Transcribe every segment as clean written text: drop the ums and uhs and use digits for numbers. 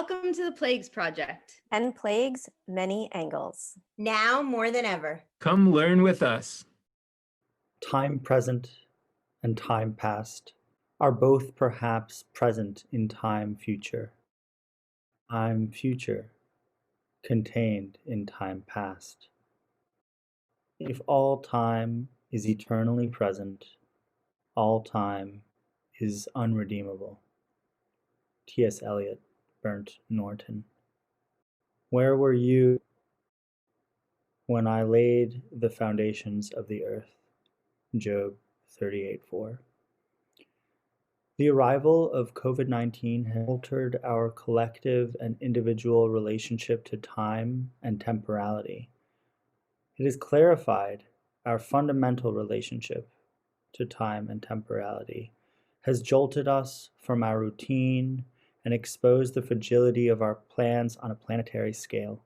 Welcome to the Plagues Project. And Plagues Many Angles. Now more than ever. Come learn with us. Time present and time past are both perhaps present in time future. Time future contained in time past. If all time is eternally present, all time is unredeemable. T.S. Eliot, Burnt Norton. Where were you when I laid the foundations of the earth? Job 38:4. The arrival of COVID-19 has altered our collective and individual relationship to time and temporality. It has clarified our fundamental relationship to time and temporality, has jolted us from our routine, and exposed the fragility of our plans on a planetary scale.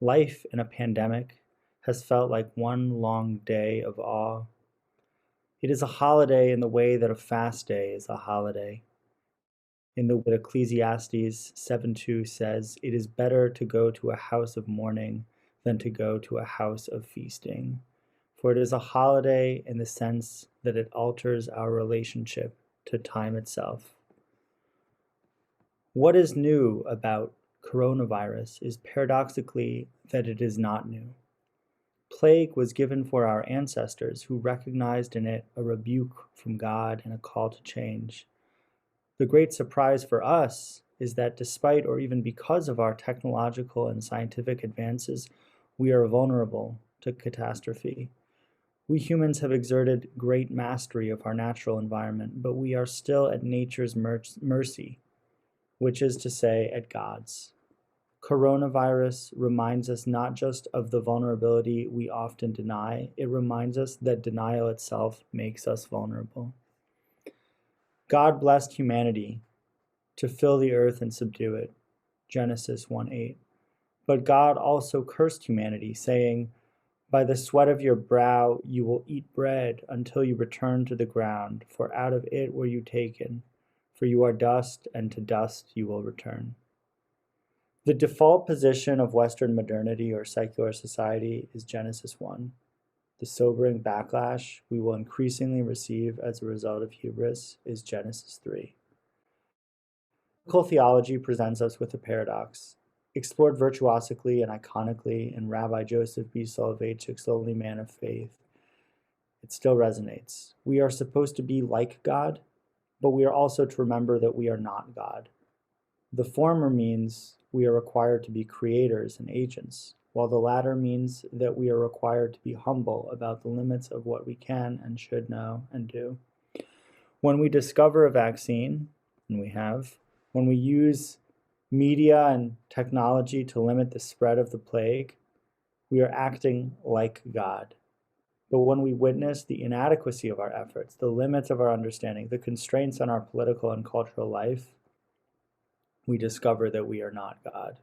Life in a pandemic has felt like one long day of awe. It is a holiday in the way that a fast day is a holiday. In the way that Ecclesiastes 7:2 says, it is better to go to a house of mourning than to go to a house of feasting. For it is a holiday in the sense that it alters our relationship to time itself. What is new about coronavirus is paradoxically that it is not new. Plague was given for our ancestors who recognized in it a rebuke from God and a call to change. The great surprise for us is that despite or even because of our technological and scientific advances, we are vulnerable to catastrophe. We humans have exerted great mastery of our natural environment, but we are still at nature's mercy, which is to say, at God's. Coronavirus reminds us not just of the vulnerability we often deny, it reminds us that denial itself makes us vulnerable. God blessed humanity to fill the earth and subdue it, Genesis 1:8. But God also cursed humanity, saying, by the sweat of your brow you will eat bread until you return to the ground, for out of it were you taken, for you are dust, and to dust you will return. The default position of Western modernity or secular society is Genesis 1. The sobering backlash we will increasingly receive as a result of hubris is Genesis 3. Biblical theology presents us with a paradox, explored virtuosically and iconically in Rabbi Joseph B. Soloveitchik's Lonely Man of Faith. It still resonates. We are supposed to be like God, but we are also to remember that we are not God. The former means we are required to be creators and agents, while the latter means that we are required to be humble about the limits of what we can and should know and do. When we discover a vaccine, and we have, when we use media and technology to limit the spread of the plague, we are acting like God. But when we witness the inadequacy of our efforts, the limits of our understanding, the constraints on our political and cultural life, we discover that we are not God.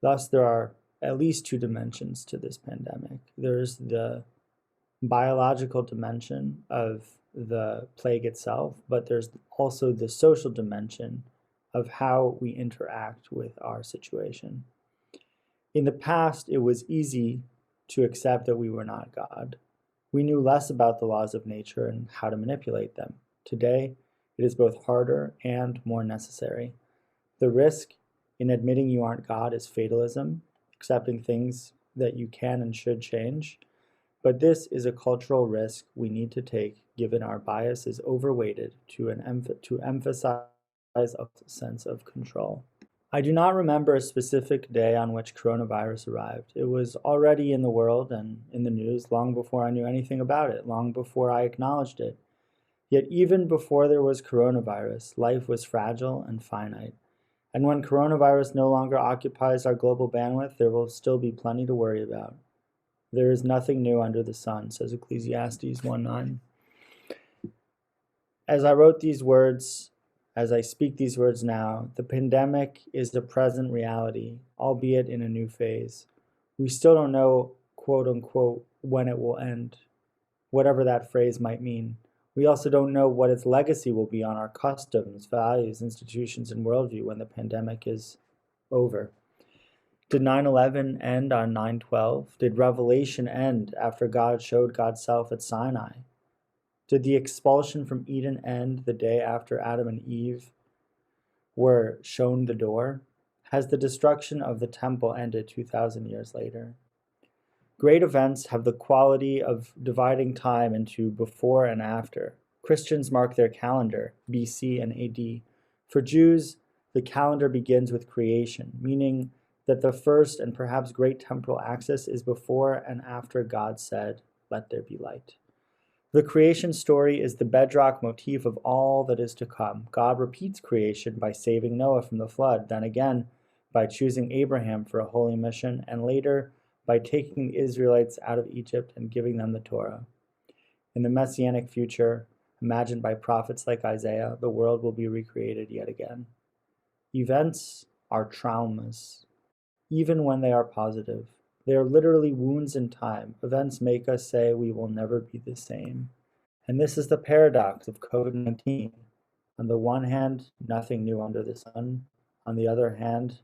Thus, there are at least two dimensions to this pandemic. There's the biological dimension of the plague itself, but there's also the social dimension of how we interact with our situation. In the past, it was easy to accept that we were not God. We knew less about the laws of nature and how to manipulate them. Today, it is both harder and more necessary. The risk in admitting you aren't God is fatalism, accepting things that you can and should change. But this is a cultural risk we need to take given our bias is overweighted to emphasize a sense of control. I do not remember a specific day on which coronavirus arrived. It was already in the world and in the news long before I knew anything about it, long before I acknowledged it. Yet even before there was coronavirus, life was fragile and finite. And when coronavirus no longer occupies our global bandwidth, there will still be plenty to worry about. There is nothing new under the sun, says Ecclesiastes 1:9. As I wrote these words, as I speak these words now, the pandemic is the present reality, albeit in a new phase. We still don't know, quote unquote, when it will end, whatever that phrase might mean. We also don't know what its legacy will be on our customs, values, institutions, and worldview when the pandemic is over. Did 9/11 end on 9/12? Did Revelation end after God showed God's self at Sinai? Did the expulsion from Eden end the day after Adam and Eve were shown the door? Has the destruction of the temple ended 2,000 years later? Great events have the quality of dividing time into before and after. Christians mark their calendar, BC and AD. For Jews, the calendar begins with creation, meaning that the first and perhaps great temporal axis is before and after God said, "Let there be light." The creation story is the bedrock motif of all that is to come. God repeats creation by saving Noah from the flood, then again by choosing Abraham for a holy mission, and later by taking the Israelites out of Egypt and giving them the Torah. In the messianic future, imagined by prophets like Isaiah, the world will be recreated yet again. Events are traumas, even when they are positive. They are literally wounds in time. Events make us say we will never be the same. And this is the paradox of COVID-19. On the one hand, nothing new under the sun. On the other hand,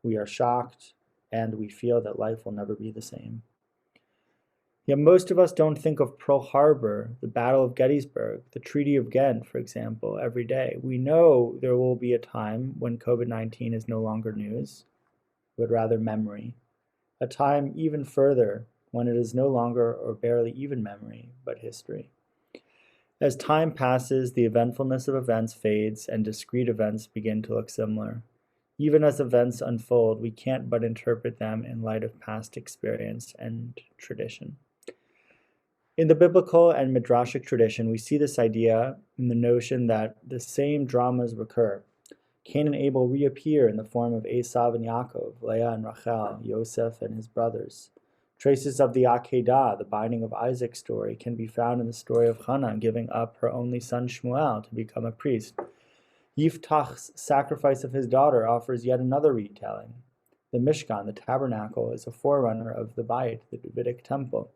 we are shocked and we feel that life will never be the same. Yet most of us don't think of Pearl Harbor, the Battle of Gettysburg, the Treaty of Ghent, for example, every day. We know there will be a time when COVID-19 is no longer news, but rather memory. A time even further when it is no longer or barely even memory, but history. As time passes, the eventfulness of events fades and discrete events begin to look similar. Even as events unfold, we can't but interpret them in light of past experience and tradition. In the biblical and midrashic tradition, we see this idea in the notion that the same dramas recur. Cain and Abel reappear in the form of Esav and Yaakov, Leah and Rachel, Yosef and his brothers. Traces of the Akedah, the binding of Isaac story, can be found in the story of Hannah giving up her only son Shmuel to become a priest. Yiftach's sacrifice of his daughter offers yet another retelling. The Mishkan, the tabernacle, is a forerunner of the Bayit, the Davidic temple.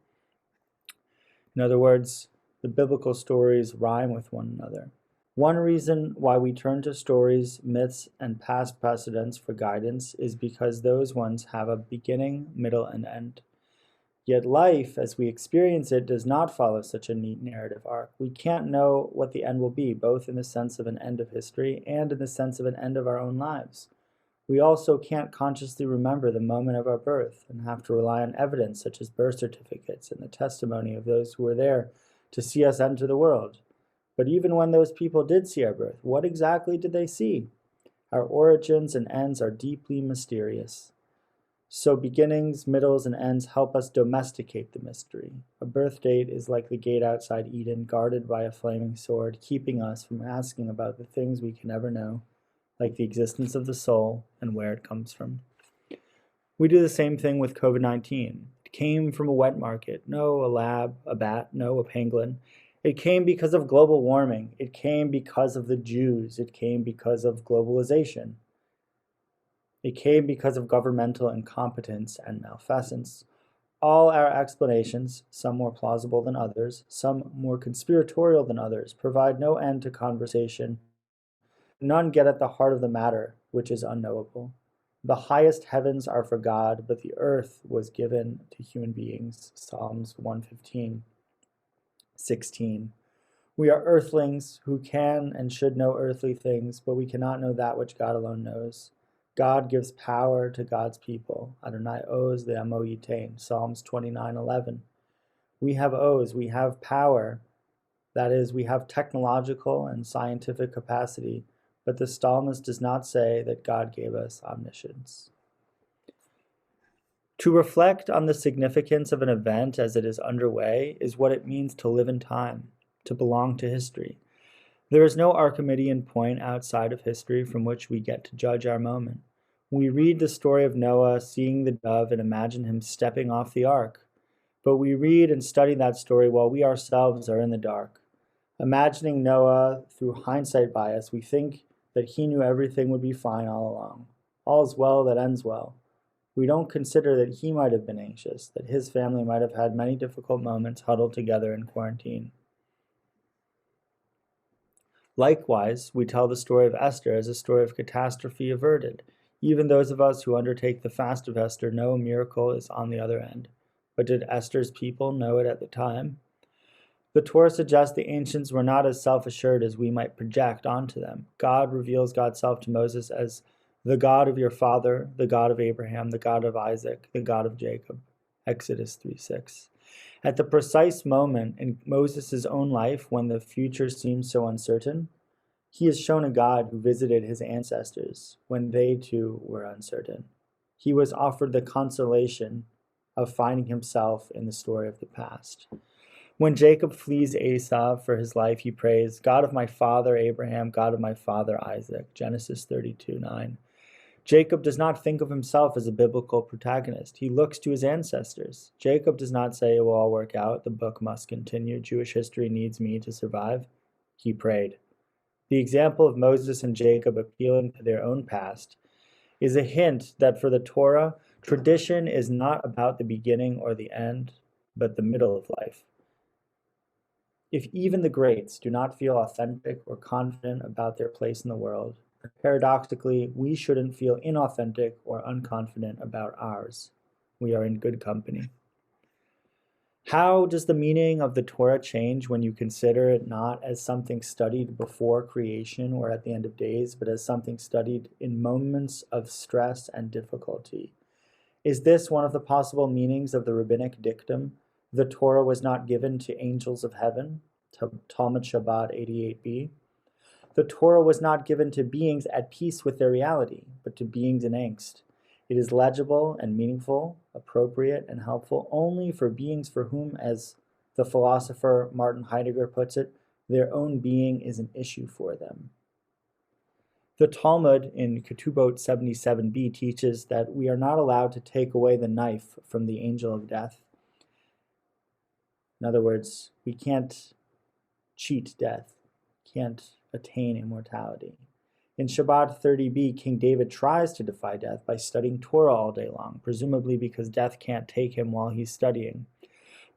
In other words, the biblical stories rhyme with one another. One reason why we turn to stories, myths, and past precedents for guidance is because those ones have a beginning, middle, and end. Yet life, as we experience it, does not follow such a neat narrative arc. We can't know what the end will be, both in the sense of an end of history and in the sense of an end of our own lives. We also can't consciously remember the moment of our birth and have to rely on evidence such as birth certificates and the testimony of those who were there to see us enter the world. But even when those people did see our birth, what exactly did they see? Our origins and ends are deeply mysterious. So beginnings, middles, and ends help us domesticate the mystery. A birth date is like the gate outside Eden, guarded by a flaming sword, keeping us from asking about the things we can never know, like the existence of the soul and where it comes from. We do the same thing with COVID-19. It came from a wet market. No, a lab, a bat, no, a pangolin. It came because of global warming. It came because of the Jews. It came because of globalization. It came because of governmental incompetence and malfeasance. All our explanations, some more plausible than others, some more conspiratorial than others, provide no end to conversation. None get at the heart of the matter, which is unknowable. The highest heavens are for God, but the earth was given to human beings. Psalms 115:16. We are earthlings who can and should know earthly things, but we cannot know that which God alone knows. God gives power to God's people. Adonai oz le'amo yitain. Psalms 29:11. We have oz, we have power. That is, we have technological and scientific capacity, but the psalmist does not say that God gave us omniscience. To reflect on the significance of an event as it is underway is what it means to live in time, to belong to history. There is no Archimedean point outside of history from which we get to judge our moment. We read the story of Noah seeing the dove and imagine him stepping off the ark. But we read and study that story while we ourselves are in the dark. Imagining Noah through hindsight bias, we think that he knew everything would be fine all along. All's well that ends well. We don't consider that he might have been anxious, that his family might have had many difficult moments huddled together in quarantine. Likewise, we tell the story of Esther as a story of catastrophe averted. Even those of us who undertake the fast of Esther know a miracle is on the other end. But did Esther's people know it at the time? The Torah suggests the ancients were not as self-assured as we might project onto them. God reveals God's self to Moses as the God of your father, the God of Abraham, the God of Isaac, the God of Jacob. Exodus 3:6. At the precise moment in Moses' own life when the future seems so uncertain, he is shown a God who visited his ancestors when they too were uncertain. He was offered the consolation of finding himself in the story of the past. When Jacob flees Esau for his life, he prays, God of my father Abraham, God of my father Isaac. Genesis 32:9. Jacob does not think of himself as a biblical protagonist. He looks to his ancestors. Jacob does not say it will all work out, the book must continue, Jewish history needs me to survive. He prayed. The example of Moses and Jacob appealing to their own past is a hint that for the Torah, tradition is not about the beginning or the end, but the middle of life. If even the greats do not feel authentic or confident about their place in the world, paradoxically, we shouldn't feel inauthentic or unconfident about ours. We are in good company. How does the meaning of the Torah change when you consider it not as something studied before creation or at the end of days, but as something studied in moments of stress and difficulty? Is this one of the possible meanings of the rabbinic dictum, the Torah was not given to angels of heaven, Talmud Shabbat 88b? The Torah was not given to beings at peace with their reality, but to beings in angst. It is legible and meaningful, appropriate and helpful only for beings for whom, as the philosopher Martin Heidegger puts it, their own being is an issue for them. The Talmud in Ketubot 77b teaches that we are not allowed to take away the knife from the angel of death. In other words, we can't cheat death, can't attain immortality. In Shabbat 30b, King David tries to defy death by studying Torah all day long, presumably because death can't take him while he's studying.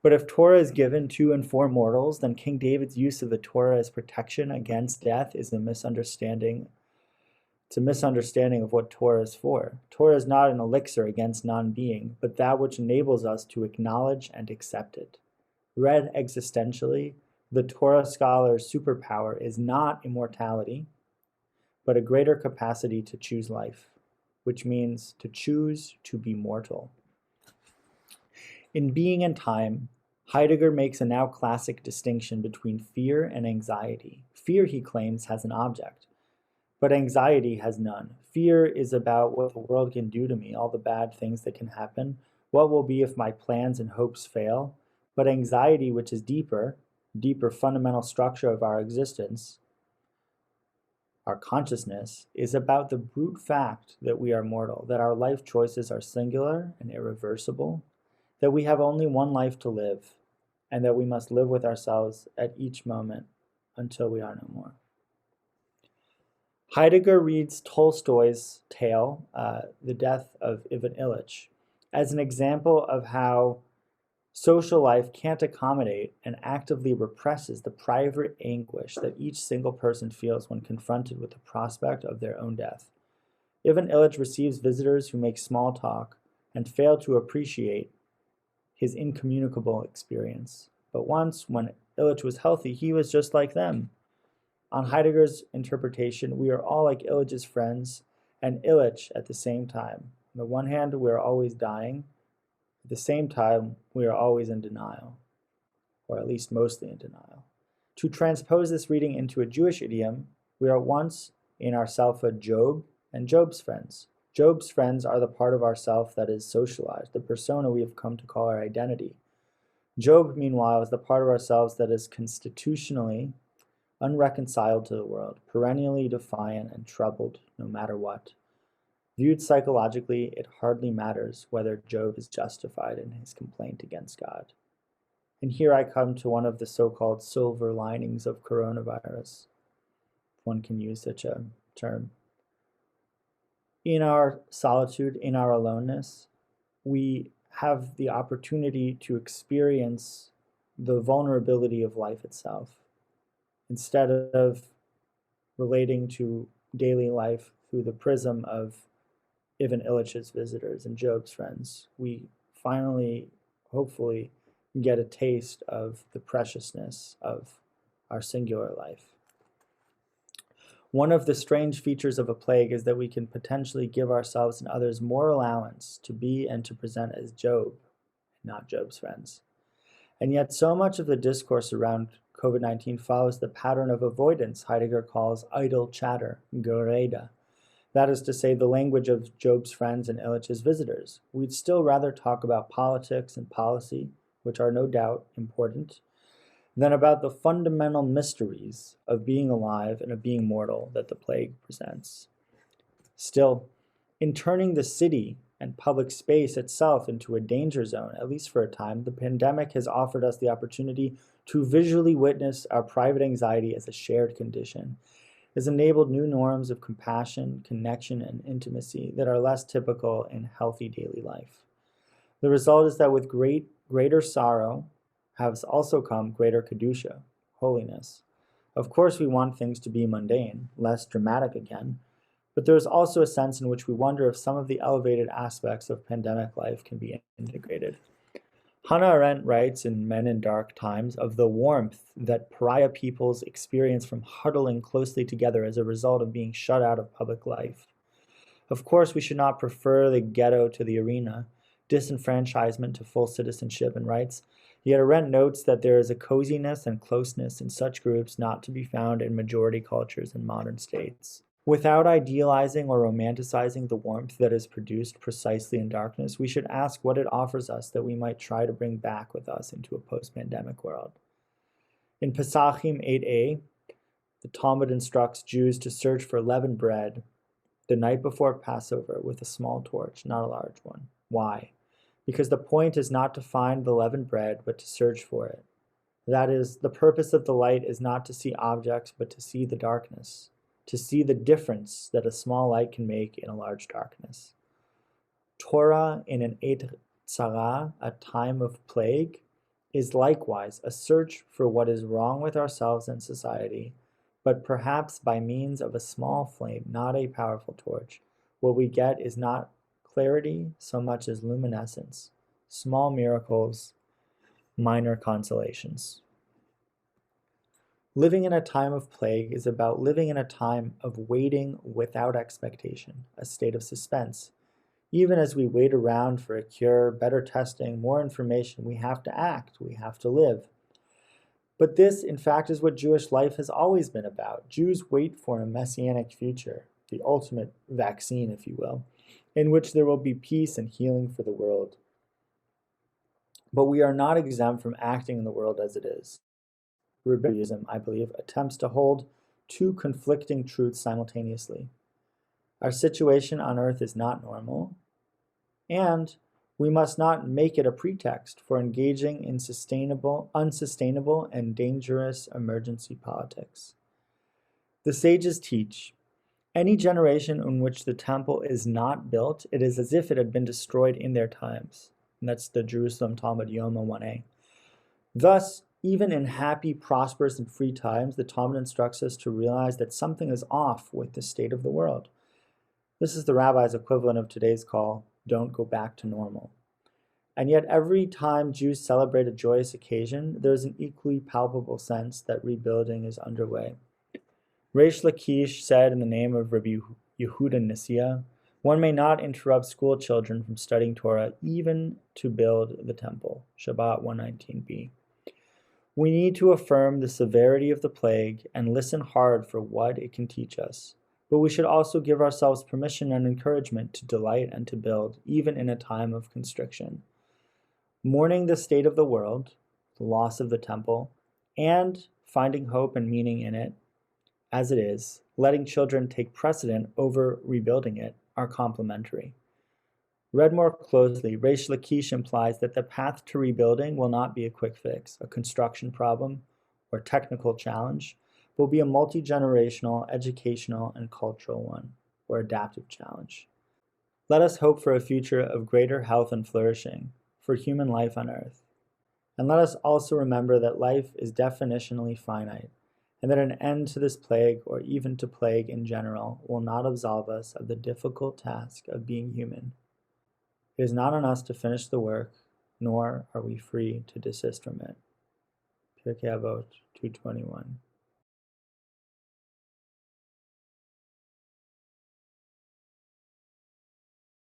But if Torah is given to and for mortals, then King David's use of the Torah as protection against death is a misunderstanding. It's a misunderstanding of what Torah is for. Torah is not an elixir against non-being, but that which enables us to acknowledge and accept it. Read existentially, the Torah scholar's superpower is not immortality, but a greater capacity to choose life, which means to choose to be mortal. In Being and Time, Heidegger makes a now classic distinction between fear and anxiety. Fear, he claims, has an object, but anxiety has none. Fear is about what the world can do to me, all the bad things that can happen, what will be if my plans and hopes fail. But anxiety, which is deeper fundamental structure of our existence, our consciousness, is about the brute fact that we are mortal, that our life choices are singular and irreversible, that we have only one life to live, and that we must live with ourselves at each moment until we are no more. Heidegger reads Tolstoy's tale, The Death of Ivan Illich, as an example of how social life can't accommodate and actively represses the private anguish that each single person feels when confronted with the prospect of their own death. Ivan Illich receives visitors who make small talk and fail to appreciate his incommunicable experience. But once, when Illich was healthy, he was just like them. On Heidegger's interpretation, we are all like Illich's friends and Illich at the same time. On the one hand, we are always dying. At the same time, we are always in denial, or at least mostly in denial. To transpose this reading into a Jewish idiom, we are at once in our selfhood Job and Job's friends. Job's friends are the part of ourself that is socialized, the persona we have come to call our identity. Job, meanwhile, is the part of ourselves that is constitutionally unreconciled to the world, perennially defiant and troubled no matter what. Viewed psychologically, it hardly matters whether Job is justified in his complaint against God. And here I come to one of the so-called silver linings of coronavirus, if one can use such a term. In our solitude, in our aloneness, we have the opportunity to experience the vulnerability of life itself. Instead of relating to daily life through the prism of Ibn Illich's visitors and Job's friends, we finally, hopefully, get a taste of the preciousness of our singular life. One of the strange features of a plague is that we can potentially give ourselves and others more allowance to be and to present as Job, not Job's friends. And yet so much of the discourse around COVID-19 follows the pattern of avoidance Heidegger calls idle chatter, Gerede. That is to say, the language of Job's friends and Illich's visitors. We'd still rather talk about politics and policy, which are no doubt important, than about the fundamental mysteries of being alive and of being mortal that the plague presents. Still, in turning the city and public space itself into a danger zone, at least for a time, the pandemic has offered us the opportunity to visually witness our private anxiety as a shared condition. It has enabled new norms of compassion, connection, and intimacy that are less typical in healthy daily life. The result is that with greater sorrow has also come greater kedusha, holiness. Of course, we want things to be mundane, less dramatic again, but there is also a sense in which we wonder if some of the elevated aspects of pandemic life can be integrated. Hannah Arendt writes in Men in Dark Times of the warmth that pariah peoples experience from huddling closely together as a result of being shut out of public life. Of course, we should not prefer the ghetto to the arena, disenfranchisement to full citizenship and rights. Yet Arendt notes that there is a coziness and closeness in such groups not to be found in majority cultures in modern states. Without idealizing or romanticizing the warmth that is produced precisely in darkness, we should ask what it offers us that we might try to bring back with us into a post-pandemic world. In Pesachim 8a, the Talmud instructs Jews to search for leavened bread the night before Passover with a small torch, not a large one. Why? Because the point is not to find the leavened bread, but to search for it. That is, the purpose of the light is not to see objects, but to see the darkness, to see the difference that a small light can make in a large darkness. Torah in an Et Tzara, a time of plague, is likewise a search for what is wrong with ourselves and society, but perhaps by means of a small flame, not a powerful torch. What we get is not clarity so much as luminescence, small miracles, minor consolations. Living in a time of plague is about living in a time of waiting without expectation, a state of suspense. Even as we wait around for a cure, better testing, more information, we have to act, we have to live. But this, in fact, is what Jewish life has always been about. Jews wait for a messianic future, the ultimate vaccine, if you will, in which there will be peace and healing for the world. But we are not exempt from acting in the world as it is. Judaism, I believe, attempts to hold two conflicting truths simultaneously. Our situation on earth is not normal, and we must not make it a pretext for engaging in unsustainable, and dangerous emergency politics. The sages teach, any generation in which the temple is not built, it is as if it had been destroyed in their times. And that's the Jerusalem Talmud Yoma 1a. Thus, even in happy, prosperous, and free times, the Talmud instructs us to realize that something is off with the state of the world. This is the rabbi's equivalent of today's call, don't go back to normal. And yet every time Jews celebrate a joyous occasion, there's an equally palpable sense that rebuilding is underway. Reish Lakish said in the name of Rabbi Yehuda Nisia, one may not interrupt school children from studying Torah even to build the temple, Shabbat 119b. We need to affirm the severity of the plague and listen hard for what it can teach us. But we should also give ourselves permission and encouragement to delight and to build, even in a time of constriction. Mourning the state of the world, the loss of the temple, and finding hope and meaning in it, as it is, letting children take precedent over rebuilding it, are complementary. Read more closely, Reish Lakish implies that the path to rebuilding will not be a quick fix, a construction problem, or technical challenge, but will be a multi-generational, educational, and cultural one, or adaptive challenge. Let us hope for a future of greater health and flourishing for human life on earth. And let us also remember that life is definitionally finite, and that an end to this plague, or even to plague in general, will not absolve us of the difficult task of being human. It is not on us to finish the work, nor are we free to desist from it. Pirkei Avot 2:21.